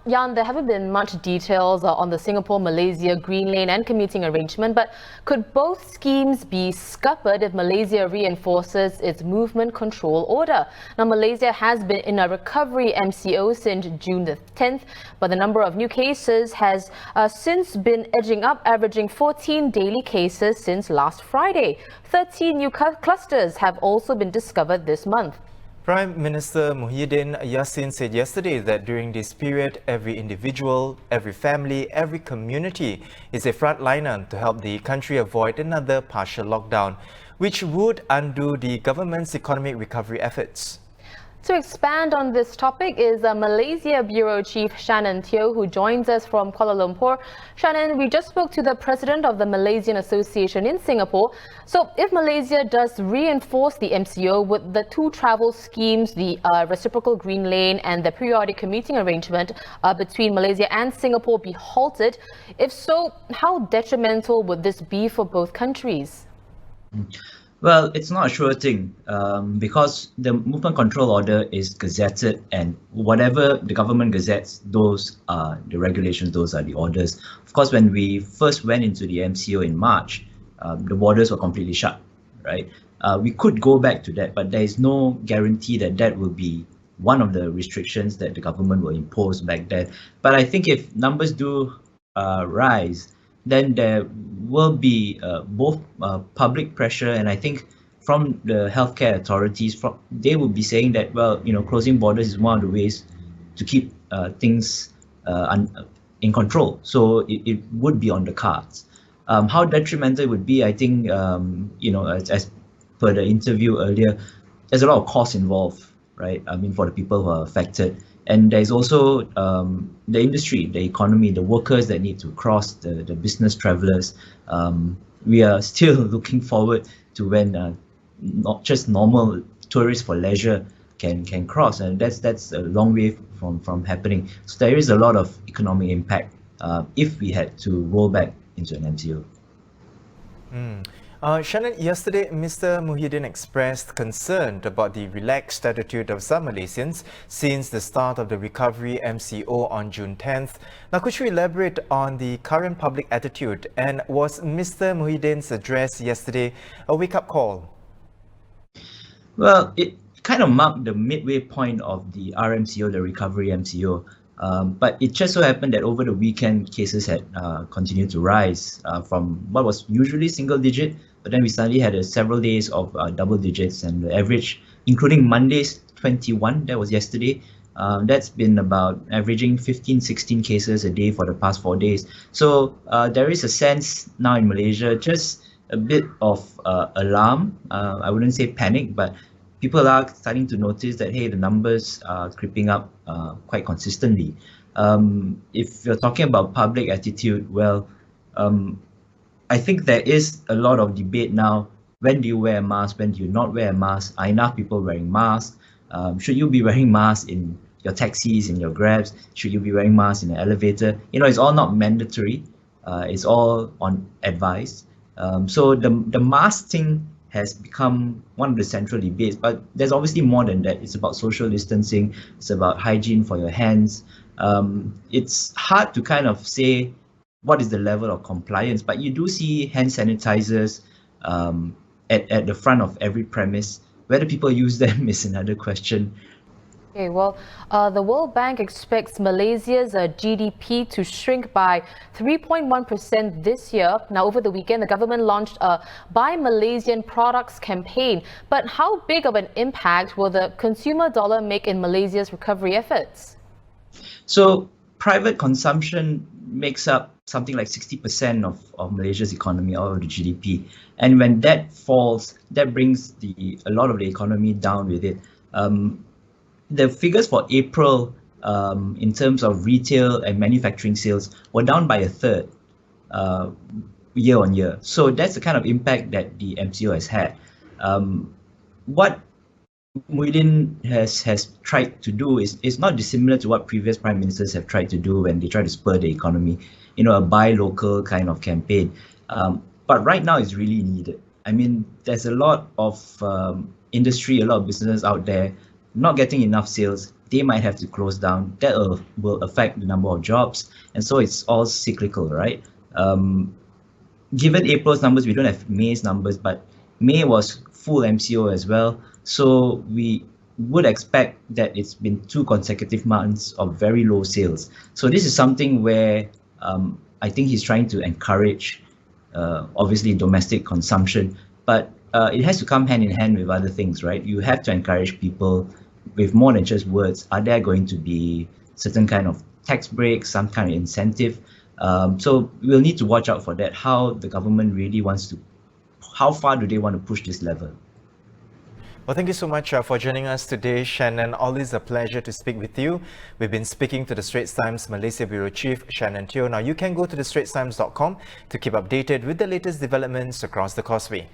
Jan, there haven't been much details on the Singapore-Malaysia Green Lane and commuting arrangement, but could both schemes be scuppered if Malaysia reinforces its movement control order? Now, Malaysia has been in a recovery MCO since June the 10th, but the number of new cases has since been edging up, averaging 14 daily cases since last Friday. 13 new clusters have also been discovered this month. Prime Minister Muhyiddin Yassin said yesterday that during this period, every individual, every family, every community is a frontliner to help the country avoid another partial lockdown, which would undo the government's economic recovery efforts. To expand on this topic is Malaysia Bureau Chief Shannon Teoh, who joins us from Kuala Lumpur. Shannon, we just spoke to the president of the Malaysian Association in Singapore. So if Malaysia does reinforce the MCO, would the two travel schemes, the reciprocal green lane and the periodic commuting arrangement between Malaysia and Singapore be halted? If so, how detrimental would this be for both countries? Well, it's not a sure thing because the movement control order is gazetted, and whatever the government gazettes, those are the regulations, those are the orders. Of course, when we first went into the MCO in March, the borders were completely shut, right? We could go back to that, but there is no guarantee that that will be one of the restrictions that the government will impose back then. But I think if numbers do rise, then there will be both public pressure, and I think from the healthcare authorities, they will be saying that, well, closing borders is one of the ways to keep things in control. So it would be on the cards. How detrimental it would be, I think, as per the interview earlier, there's a lot of costs involved, right? I mean, for the people who are affected. And there's also the industry, the economy, the workers that need to cross, the business travelers. We are still looking forward to when not just normal tourists for leisure can cross, and that's a long way from happening. So there is a lot of economic impact if we had to roll back into an MCO. Shannon, yesterday Mr. Muhyiddin expressed concern about the relaxed attitude of some Malaysians since the start of the recovery MCO on June 10th. Now, could you elaborate on the current public attitude, and was Mr. Muhyiddin's address yesterday a wake-up call? Well, it kind of marked the midway point of the RMCO, the recovery MCO. But it just so happened that over the weekend, cases had continued to rise from what was usually single digit, but then we suddenly had several days of double digits, and the average, including Monday's 21, that was yesterday, that's been about averaging 15, 16 cases a day for the past 4 days. So there is a sense now in Malaysia, just a bit of alarm. I wouldn't say panic, but people are starting to notice that, hey, the numbers are creeping up quite consistently. If you're talking about public attitude, well, I think there is a lot of debate now. When do you wear a mask? When do you not wear a mask? Are enough people wearing masks? Should you be wearing masks in your taxis, in your Grabs? Should you be wearing masks in an elevator? It's all not mandatory. It's all on advice. So the mask thing has become one of the central debates, but there's obviously more than that. It's about social distancing. It's about hygiene for your hands. It's hard to kind of say what is the level of compliance, but you do see hand sanitizers at the front of every premise. Whether people use them is another question. Okay, well, the World Bank expects Malaysia's GDP to shrink by 3.1% this year. Now, over the weekend, the government launched a Buy Malaysian Products campaign. But how big of an impact will the consumer dollar make in Malaysia's recovery efforts? So, private consumption makes up something like 60% of Malaysia's economy, or the GDP. And when that falls, that brings a lot of the economy down with it. The figures for April in terms of retail and manufacturing sales were down by a third year on year. So that's the kind of impact that the MCO has had. What Muhyiddin has tried to do is not dissimilar to what previous prime ministers have tried to do when they try to spur the economy, a buy local kind of campaign. But right now it's really needed. I mean, there's a lot of industry, a lot of business out there not getting enough sales, they might have to close down. That will affect the number of jobs, and so it's all cyclical, right? Given April's numbers, we don't have May's numbers, but May was full MCO as well. So we would expect that it's been 2 consecutive months of very low sales. So this is something where I think he's trying to encourage, obviously, domestic consumption, but it has to come hand in hand with other things, right? You have to encourage people with more than just words. Are there going to be certain kind of tax breaks, some kind of incentive? So we'll need to watch out for that, how the government really wants to, how far do they want to push this level? Well, thank you so much for joining us today, Shannon. Always a pleasure to speak with you. We've been speaking to the Straits Times Malaysia Bureau Chief, Shannon Teoh. Now, you can go to thestraitstimes.com to keep updated with the latest developments across the Causeway.